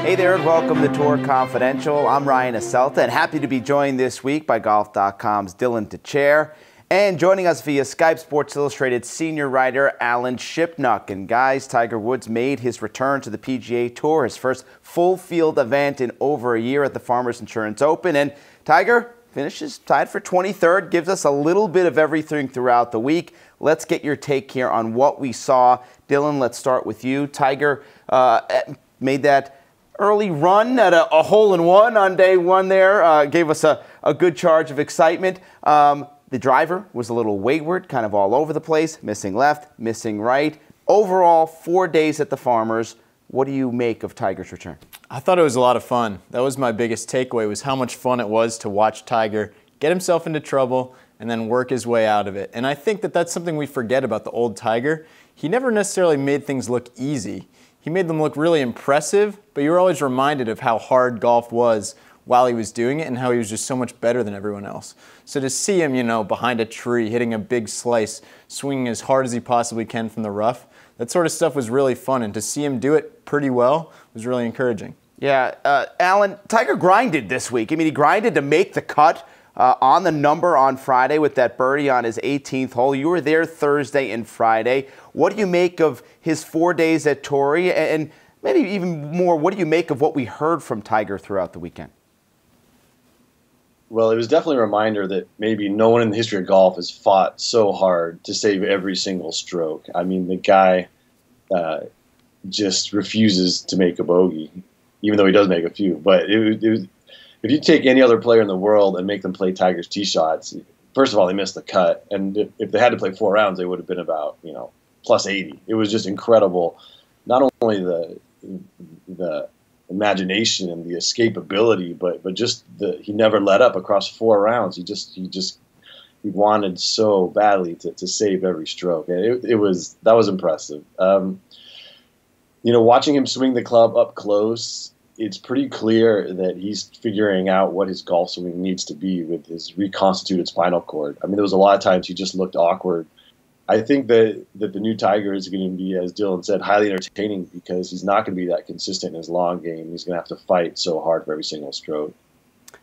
Hey there, and welcome to Tour Confidential. I'm Ryan Aselta, and happy to be joined this week by Golf.com's Dylan DeChair. And joining us via Skype, Sports Illustrated senior writer Alan Shipnuck. And guys, Tiger Woods made his return to the PGA Tour, his first full field event in over a year at the Farmers Insurance Open. And Tiger finishes tied for 23rd, gives us a little bit of everything throughout the week. Let's get your take here on what we saw. Dylan, let's start with you. Tiger made that early run at a hole-in-one on day one there, gave us a good charge of excitement. The driver was a little wayward, kind of all over the place, missing left, missing right. Overall, 4 days at the Farmers. What do you make of Tiger's return? I thought it was a lot of fun. That was my biggest takeaway, was how much fun it was to watch Tiger get himself into trouble and then work his way out of it. And I think that that's something we forget about the old Tiger. He never necessarily made things look easy. He made them look really impressive, but you were always reminded of how hard golf was while he was doing it and how he was just so much better than everyone else. So to see him, behind a tree, hitting a big slice, swinging as hard as he possibly can from the rough, that sort of stuff was really fun. And to see him do it pretty well was really encouraging. Yeah, Alan, Tiger grinded this week. I mean, he grinded to make the cut on the number on Friday with that birdie on his 18th hole. You were there Thursday and Friday. What do you make of his 4 days at Torrey? And maybe even more, what do you make of what we heard from Tiger throughout the weekend? Well, it was definitely a reminder that maybe no one in the history of golf has fought so hard to save every single stroke. I mean, the guy just refuses to make a bogey, even though he does make a few. But it was, if you take any other player in the world and make them play Tiger's tee shots, first of all, they missed the cut. And if they had to play 4 rounds, they would have been about, plus 80. It was just incredible. Not only the imagination and the escapability, but just he never let up across 4 rounds. He wanted so badly to save every stroke, and that was impressive. Watching him swing the club up close, it's pretty clear that he's figuring out what his golf swing needs to be with his reconstituted spinal cord. I mean, there was a lot of times he just looked awkward. I think that the new Tiger is going to be, as Dylan said, highly entertaining because he's not going to be that consistent in his long game. He's going to have to fight so hard for every single stroke.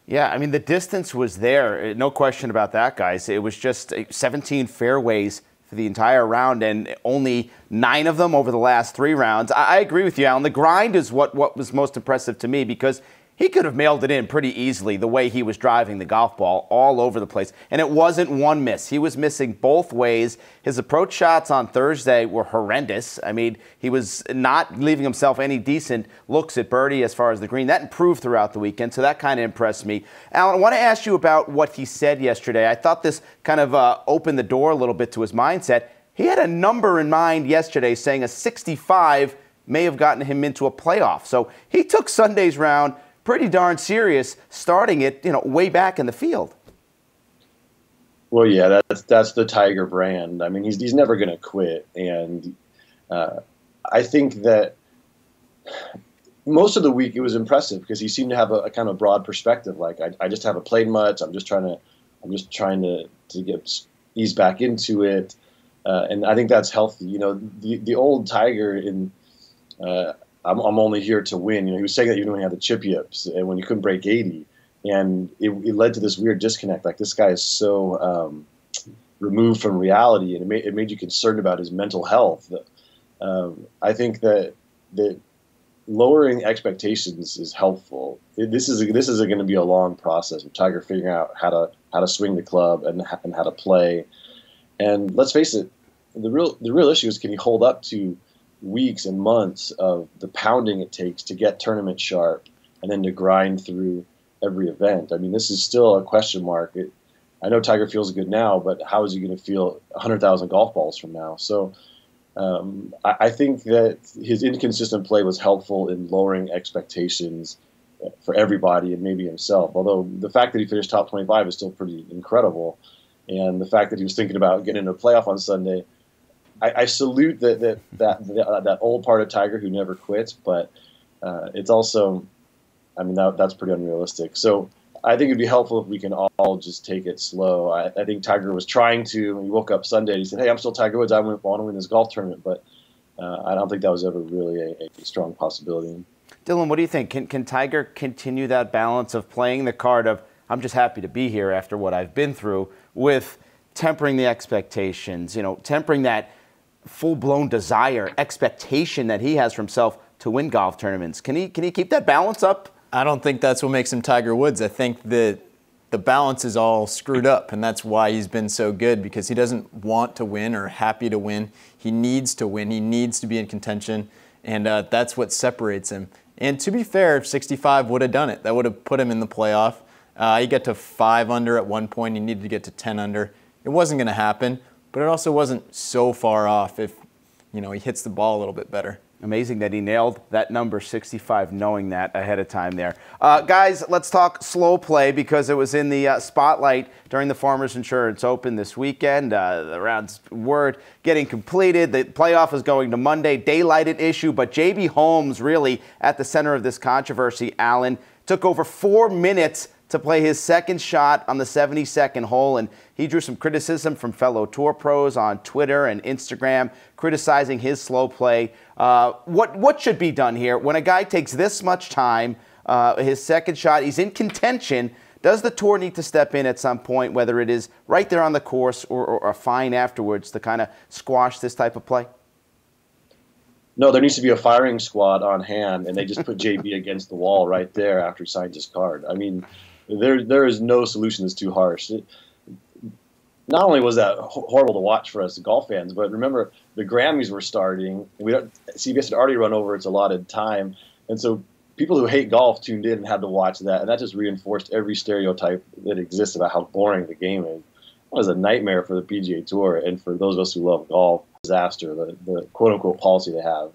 Yeah, I mean, the distance was there. No question about that, guys. It was just 17 fairways for the entire round and only 9 of them over the last 3 rounds. I agree with you, Alan. The grind is what was most impressive to me because he could have mailed it in pretty easily the way he was driving the golf ball all over the place. And it wasn't one miss. He was missing both ways. His approach shots on Thursday were horrendous. I mean, he was not leaving himself any decent looks at birdie as far as the green. That improved throughout the weekend, so that kind of impressed me. Alan, I want to ask you about what he said yesterday. I thought this kind of opened the door a little bit to his mindset. He had a number in mind yesterday saying a 65 may have gotten him into a playoff. So he took Sunday's round pretty darn serious, starting it, way back in the field. Well, yeah, that's the Tiger brand. I mean, he's never going to quit, and I think that most of the week it was impressive because he seemed to have a kind of broad perspective. Like, I just haven't played much. I'm just trying to get ease back into it, and I think that's healthy. The old Tiger in. I'm only here to win. He was saying that even when he had the chip yips and when he couldn't break 80, and it led to this weird disconnect. Like, this guy is so removed from reality, and it made you concerned about his mental health. I think that lowering expectations is helpful. This is going to be a long process of Tiger figuring out how to swing the club and how to play. And let's face it, the real issue is, can he hold up to weeks and months of the pounding it takes to get tournament sharp and then to grind through every event? I mean, this is still a question mark. I know Tiger feels good now, but how is he going to feel 100,000 golf balls from now? So I think that his inconsistent play was helpful in lowering expectations for everybody and maybe himself. Although the fact that he finished top 25 is still pretty incredible. And the fact that he was thinking about getting into a playoff on Sunday, I salute that old part of Tiger who never quits, but it's also, I mean, that's pretty unrealistic. So I think it'd be helpful if we can all just take it slow. I think Tiger was trying to, when he woke up Sunday, he said, "Hey, I'm still Tiger Woods. I want to win this golf tournament." But I don't think that was ever really a strong possibility. Dylan, what do you think? Can Tiger continue that balance of playing the card of I'm just happy to be here after what I've been through, with tempering the expectations, tempering that full-blown desire, expectation that he has for himself to win golf tournaments? Can he keep that balance up? I don't think that's what makes him Tiger Woods. I think that the balance is all screwed up, and that's why he's been so good, because he doesn't want to win or happy to win. He needs to win. He needs to be in contention, and that's what separates him. And to be fair, 65 would have done it. That would have put him in the playoff. He got to 5 under at one point. He needed to get to 10 under. It wasn't going to happen, but it also wasn't so far off if he hits the ball a little bit better. Amazing that he nailed that number 65, knowing that ahead of time there. Guys, let's talk slow play, because it was in the spotlight during the Farmers Insurance Open this weekend. The round's word getting completed. The playoff is going to Monday. Daylight an issue, but J.B. Holmes really at the center of this controversy. Alan took over 4 minutes to play his second shot on the 72nd hole, and he drew some criticism from fellow tour pros on Twitter and Instagram, criticizing his slow play. What should be done here when a guy takes this much time, his second shot, he's in contention? Does the tour need to step in at some point, whether it is right there on the course or a fine afterwards, to kind of squash this type of play? No, there needs to be a firing squad on hand, and they just put JB against the wall right there after he signs his card. I mean, there is no solution that's too harsh. Not only was that horrible to watch for us golf fans, but remember the Grammys were starting. CBS had already run over its allotted time, and so people who hate golf tuned in and had to watch that, and that just reinforced every stereotype that exists about how boring the game is. It was a nightmare for the PGA Tour, and for those of us who love golf, disaster, the quote-unquote policy they have.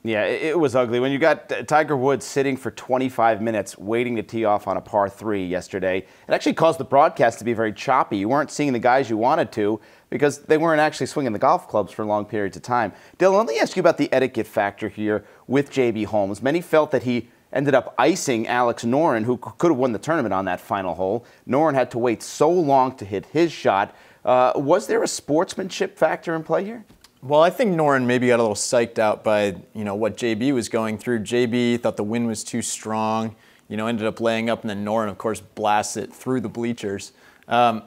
Yeah, it was ugly. When you got Tiger Woods sitting for 25 minutes waiting to tee off on a par 3 yesterday, it actually caused the broadcast to be very choppy. You weren't seeing the guys you wanted to because they weren't actually swinging the golf clubs for long periods of time. Dylan, let me ask you about the etiquette factor here with J.B. Holmes. Many felt that he ended up icing Alex Noren, who could have won the tournament on that final hole. Noren had to wait so long to hit his shot. Was there a sportsmanship factor in play here? Well, I think Noren maybe got a little psyched out by, what JB was going through. JB thought the wind was too strong, ended up laying up, and then Noren, of course, blasts it through the bleachers. But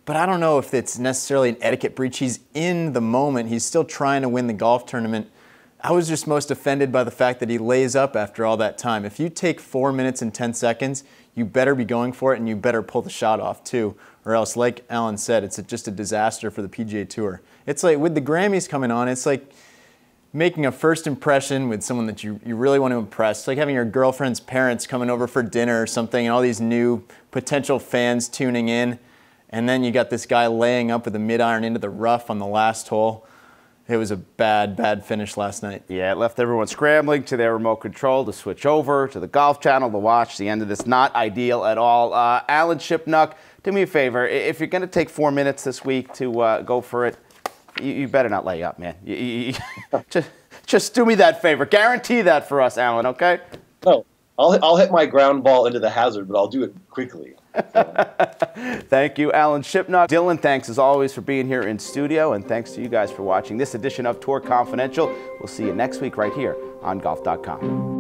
I don't know if it's necessarily an etiquette breach. He's in the moment. He's still trying to win the golf tournament. I was just most offended by the fact that he lays up after all that time. If you take 4 minutes and 10 seconds, you better be going for it, and you better pull the shot off too, or else, like Alan said, it's just a disaster for the PGA Tour. It's like with the Grammys coming on, it's like making a first impression with someone that you really want to impress. It's like having your girlfriend's parents coming over for dinner or something, and all these new potential fans tuning in, and then you got this guy laying up with a mid-iron into the rough on the last hole. It was a bad, bad finish last night. Yeah, it left everyone scrambling to their remote control to switch over to the Golf Channel to watch the end of this. Not ideal at all. Alan Shipnuck, do me a favor. If you're going to take 4 minutes this week to go for it, you better not lay up, man. Just do me that favor. Guarantee that for us, Alan, okay? No, I'll hit my ground ball into the hazard, but I'll do it quickly. Thank you, Alan Shipnuck. Dylan, thanks as always for being here in studio, and thanks to you guys for watching this edition of Tour Confidential. We'll see you next week right here on Golf.com.